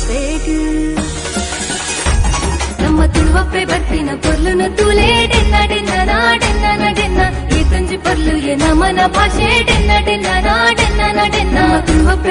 ಪೇಟು ನಮ್ಮ ತುಳುವಪ್ಪೆ ಬರ್ತಿನ ಪೊರ್ಲುನ ತೂಲೆ ಡೆನ್ನ ಡೆನ್ನ ನಾಡೆನ್ನ ನಡೆನ್ನ ಈ ತಂಜಿ ಪೊರ್ಲು ನಮನ ಭಾಷೆ ಡೆನ್ನ ಡೆನ್ನ ನಾಡೆನ್ನ ನಡೆನ್ನ ತುಳುವಪ್ಪೆ